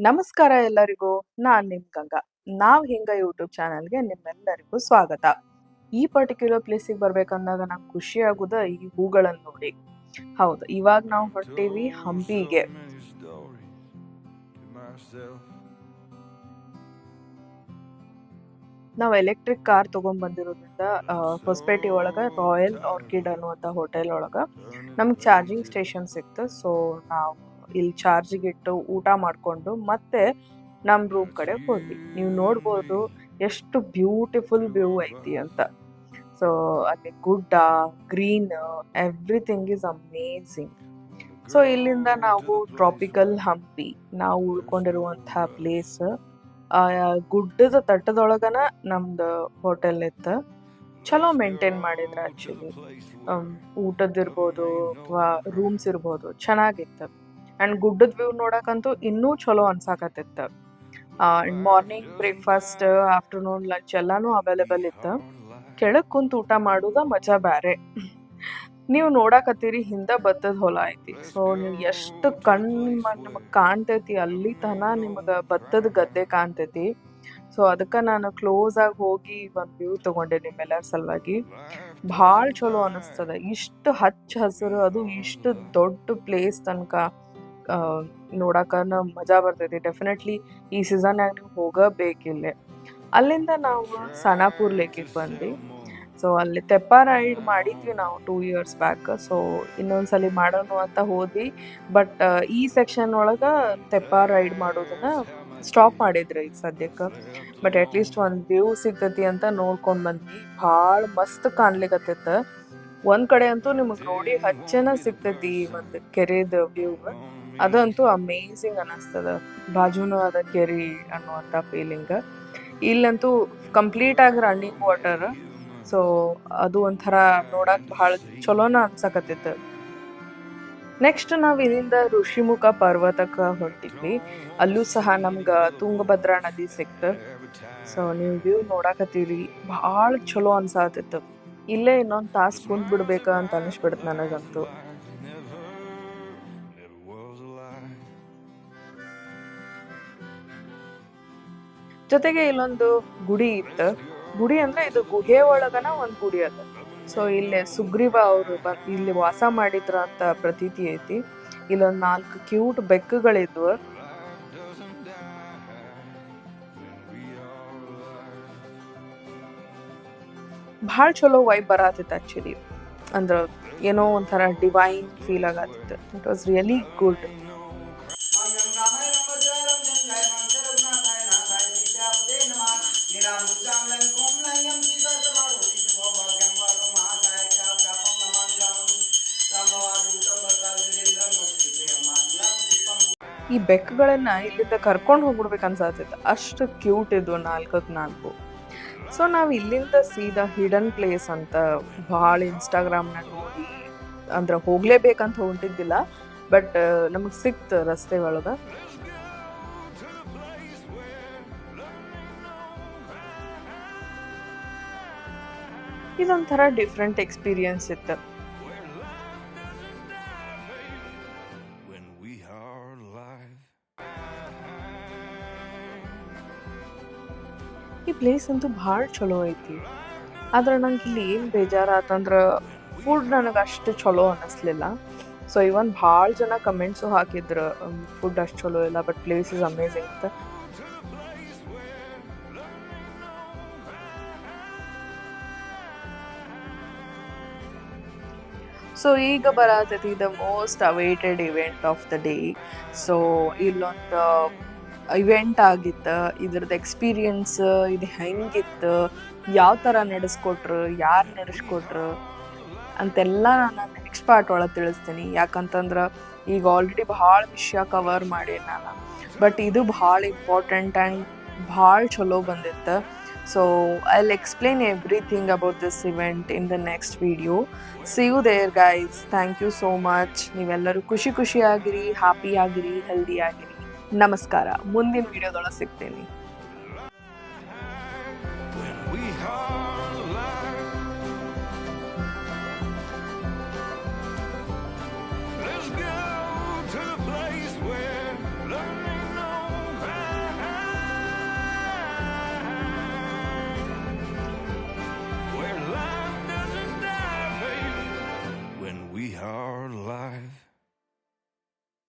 ನಮಸ್ಕಾರ ಎಲ್ಲರಿಗೂ. ನಾನ್ ನಿಮ್ ಗಂಗಾ. ನಾವ್ ಹಿಂಗ ಯೂಟ್ಯೂಬ್ ಚಾನಲ್ಗೆ ನಿಮ್ಮೆಲ್ಲರಿಗೂ ಸ್ವಾಗತ. ಈ ಪರ್ಟಿಕ್ಯುಲರ್ ಪ್ಲೇಸಿಗೆ ಬರ್ಬೇಕಂದಾಗ ನಂಗೆ ಖುಷಿ ಆಗುದ ಈ ಹೂಗಳನ್ನ ನೋಡಿ. ಹೌದು, ಇವಾಗ ನಾವು ಹೊಂಟೀವಿ ಹಂಪಿಗೆ. ನಾವು ಎಲೆಕ್ಟ್ರಿಕ್ ಕಾರ್ ತಗೊಂಡ್ ಬಂದಿರೋದ್ರಿಂದ ಹೊಸಪೇಟೆ ಒಳಗ ರಾಯಲ್ ಆರ್ಕಿಡ್ ಅನ್ನುವಂಥ ಹೋಟೆಲ್ ಒಳಗ ನಮ್ಗೆ ಚಾರ್ಜಿಂಗ್ ಸ್ಟೇಷನ್ ಸಿಕ್ತು. ಸೊ ನಾವು ಇಲ್ಲಿ ಚಾರ್ಜಿಗೆ ಇಟ್ಟು ಊಟ ಮಾಡ್ಕೊಂಡು ಮತ್ತೆ ನಮ್ ರೂಮ್ ಕಡೆ ಹೋದ್ವಿ. ನೀವು ನೋಡ್ಬೋದು ಎಷ್ಟು ಬ್ಯೂಟಿಫುಲ್ ವ್ಯೂ ಐತಿ ಅಂತ. ಸೊ ಅಲ್ಲಿ ಗುಡ್ಡ, green, everything is amazing. So ಇಲ್ಲಿಂದ ನಾವು ಟ್ರಾಪಿಕಲ್ ಹಂಪಿ, ನಾವು ಉಳ್ಕೊಂಡಿರುವಂತಹ ಪ್ಲೇಸ್, ಆ ಗುಡ್ಡದ ತಟ್ಟದೊಳಗನ ನಮ್ದು ಹೋಟೆಲ್ ಇತ್ತು. ಚಲೋ ಮೇಂಟೈನ್ ಮಾಡಿದ್ರ ಆಕ್ಚುಲಿ. ಊಟದಿರ್ಬೋದು ಅಥವಾ ರೂಮ್ಸ್ ಇರ್ಬೋದು ಚೆನ್ನಾಗಿತ್ತು. ಅಂಡ್ ಗುಡ್ಡದ ವ್ಯೂ ನೋಡಕ್ಕಂತೂ ಇನ್ನೂ ಚಲೋ ಅನ್ಸಾಕತ್ತಿತ್ತು. ಮಾರ್ನಿಂಗ್ ಬ್ರೇಕ್ಫಾಸ್ಟ್, ಆಫ್ಟರ್ನೂನ್ ಲಂಚ್ ಎಲ್ಲಾನು ಅವೈಲೇಬಲ್ ಇತ್ತು. ಕೆಳಗ್ ಕುಂತ ಊಟ ಮಾಡುದ ಮಜಾ ಬ್ಯಾರೆ. ನೀವು ನೋಡಾಕತ್ತೀರಿ ಹಿಂದ ಭತ್ತದ ಹೊಲ ಐತಿ. ಸೊ ನೀವು ಎಷ್ಟು ನಿಮಗ್ ಕಾಣ್ತೈತಿ ಅಲ್ಲಿ ತನ ನಿಮಗ ಭತ್ತದ ಗದ್ದೆ ಕಾಣ್ತೈತಿ. ಸೊ ಅದಕ್ಕ ನಾನು ಕ್ಲೋಸ್ ಆಗಿ ಹೋಗಿ ಒಂದ್ ವ್ಯೂ ತಗೊಂಡೆ ನಿಮ್ಮೆಲ್ಲರ ಸಲುವಾಗಿ. ಭಾಳ ಚಲೋ ಅನಿಸ್ತದ. ಇಷ್ಟು ಹಚ್ಚ ಹಸಿರು, ಅದು ಇಷ್ಟು ದೊಡ್ಡ ಪ್ಲೇಸ್ ತನಕ ನೋಡಾಕನ ಮಜಾ ಬರ್ತೈತಿ. ಡೆಫಿನೆಟ್ಲಿ ಈ ಸೀಸನ್ಯಾಗ ನೀವು ಹೋಗಬೇಕಿಲ್ಲೇ. ಅಲ್ಲಿಂದ ನಾವು ಸನಾಪುರ್ ಲೇಕಿಗೆ ಬಂದ್ವಿ. ಸೊ ಅಲ್ಲಿ ತೆಪ್ಪ ರೈಡ್ ಮಾಡಿದ್ವಿ ನಾವು 2 years ಬ್ಯಾಕ್. ಸೊ ಇನ್ನೊಂದ್ಸಲಿ ಮಾಡೋಣ ಅಂತ ಹೋದ್ವಿ. ಬಟ್ ಈ ಸೆಕ್ಷನ್ ಒಳಗ ತೆಪ್ಪ ರೈಡ್ ಮಾಡೋದನ್ನ ಸ್ಟಾಪ್ ಮಾಡಿದ್ರಿ ಈಗ ಸದ್ಯಕ್ಕೆ. ಬಟ್ ಅಟ್ಲೀಸ್ಟ್ ಒಂದ್ ವ್ಯೂ ಸಿಗ್ತೈತಿ ಅಂತ ನೋಡ್ಕೊಂಡ್ ಬಂದ್ವಿ. ಭಾಳ ಮಸ್ತ್ ಕಾಣ್ಲಿಕತ್ತಿತ್ತ. ಒಂದ್ ಕಡೆ ಅಂತೂ ನಿಮಗ್ ನೋಡಿ ಹಚ್ಚನ ಸಿಗ್ತೈತಿ ಒಂದ್ ಕೆರೆದ ವ್ಯೂ. ಅದಂತೂ ಅಮೇಝಿಂಗ್ ಅನಸ್ತದ. ಬಾಜುನು ಅದ ಕೆರಿ ಅನ್ನುವಂತ ಫೀಲಿಂಗ್. ಇಲ್ಲಂತೂ ಕಂಪ್ಲೀಟ್ ಆಗಿ ರನ್ನಿಂಗ್ ವಾಟರ್. ಸೊ ಅದು ಒಂಥರ ನೋಡಕ್ ಬಹಳ ಚಲೋನ ಅನ್ಸಕತ್ತಿತ್ತು. ನೆಕ್ಸ್ಟ್ ನಾವ್ ಇಲ್ಲಿಂದ ಋಷಿಮುಖ ಪರ್ವತಕ್ಕ ಹೊಂಟಿದ್ವಿ. ಅಲ್ಲೂ ಸಹ ನಮ್ಗ ತುಂಗಭದ್ರಾ ನದಿ ಸಿಕ್ತ. ಸೊ ನೀವು ವ್ಯೂ ನೋಡಾಕತ್ತೀರಿ, ಬಹಳ ಚಲೋ ಅನ್ಸಾತಿತ್ತು. ಇಲ್ಲೇ ಇನ್ನೊಂದ್ ತಾಸ್ ಕುಂತ್ ಬಿಡ್ಬೇಕ ಅಂತ ಅನಿಸ್ಬಿಡ್ತು ನನಗಂತೂ. ಜೊತೆಗೆ ಇಲ್ಲೊಂದು ಗುಡಿ ಇತ್ತು. ಗುಡಿ ಅಂದ್ರೆ ಇದು ಗುಹೆ ಒಳಗನ ಒಂದ್ ಗುಡಿ ಅದ. ಸೊ ಇಲ್ಲೇ ಸುಗ್ರೀವ ಅವರು ಇಲ್ಲಿ ವಾಸ ಮಾಡಿದ್ರ ಅಂತ ಪ್ರತೀತಿ ಐತಿ. ಇಲ್ಲೊಂದ್ 4 ಕ್ಯೂಟ್ ಬೆಕ್ಕುಗಳಿದ್ವು. ಭಾಳ ಚಲೋ ವೈಬ್ ಬರಾತಿತ್ತು ಆಕ್ಚುಲಿ. ಅಂದ್ರ ಏನೋ ಒಂಥರ ಡಿವೈನ್ ಫೀಲ್ ಆಗತ್ತಿತ್ತು. It was really good. ಈ ಬೆಕ್ಕುಗಳನ್ನ ಇಲ್ಲಿಂದ ಕರ್ಕೊಂಡು ಹೋಗ್ಬಿಡ್ಬೇಕು ಅನ್ಸಾತಿತ್ತು. ಅಷ್ಟು ಕ್ಯೂಟ್ ಇದ್ವು 4ಕ್ಕೆ 4. ಸೊ ನಾವ್ ಇಲ್ಲಿಂದ ಸೀದಾ ಹಿಡನ್ ಪ್ಲೇಸ್ ಅಂತ ಭಾಳ ಇನ್ಸ್ಟಾಗ್ರಾಮ್ನಾಗ ನೋಡಿ, ಅಂದ್ರ ಹೋಗ್ಲೇಬೇಕಂತ ಹೊಂಟಿದ್ದಿಲ್ಲ. ಬಟ್ ನಮಗ್ ಸಿಕ್ತ ರಸ್ತೆ ಒಳಗ. ಇದೊಂಥರ ಡಿಫ್ರೆಂಟ್ ಎಕ್ಸ್ಪೀರಿಯನ್ಸ್ ಇತ್ತು. ಈ ಪ್ಲೇಸ್ ಅಂತೂ ಭಾಳ ಚಲೋ ಐತಿ. ಆದ್ರೆ ನಂಗೆ ಇಲ್ಲಿ ಏನ್ ಬೇಜಾರಾತಂದ್ರ ಫುಡ್ ನನಗೆ ಅಷ್ಟು ಚಲೋ ಅನ್ನಿಸ್ಲಿಲ್ಲ. ಸೊ ಇವನ್ ಭಾಳ ಜನ ಕಮೆಂಟ್ಸು ಹಾಕಿದ್ರು, ಫುಡ್ ಅಷ್ಟು ಚಲೋ ಇಲ್ಲ, ಬಟ್ ಪ್ಲೇಸ್ ಇಸ್ ಅಮೇಝಿಂಗ್ ಅಂತ. ಸೊ ಈಗ ಬರತೈತಿ the most awaited event of the day. So ಇಲ್ಲೊಂದು ಇವೆಂಟ್ ಆಗಿತ್ತು. ಇದ್ರದ್ದು ಎಕ್ಸ್ಪೀರಿಯನ್ಸ್ ಇದು ಹೆಂಗಿತ್ತು, ಯಾವ ಥರ ನಡೆಸ್ಕೊಟ್ರು, ಯಾರು ನಡೆಸ್ಕೊಟ್ರು ಅಂತೆಲ್ಲ ನಾನು ನೆಕ್ಸ್ಟ್ ಪಾರ್ಟ್ ಒಳಗೆ ತಿಳಿಸ್ತೀನಿ. ಯಾಕಂತಂದ್ರೆ ಈಗ ಆಲ್ರೆಡಿ ಭಾಳ ವಿಷಯ ಕವರ್ ಮಾಡೀನಿ ನಾನು. ಬಟ್ ಇದು ಭಾಳ ಇಂಪಾರ್ಟೆಂಟ್ ಆ್ಯಂಡ್ ಭಾಳ ಚಲೋ ಬಂದಿತ್ತು. So I'll explain everything about this event in the next video. See you there guys. Thank you so much. ನೀವೆಲ್ಲರೂ ಖುಷಿಯಾಗಿರಿ, ಹ್ಯಾಪಿ ಆಗಿರಿ, ಹೆಲ್ದಿ ಆಗಿರಿ. ನಮಸ್ಕಾರ. ಮುಂದಿನ ವಿಡಿಯೋದೊಳಗೆ ಸಿಗ್ತೀನಿ. Let's go to the place where learning are alive.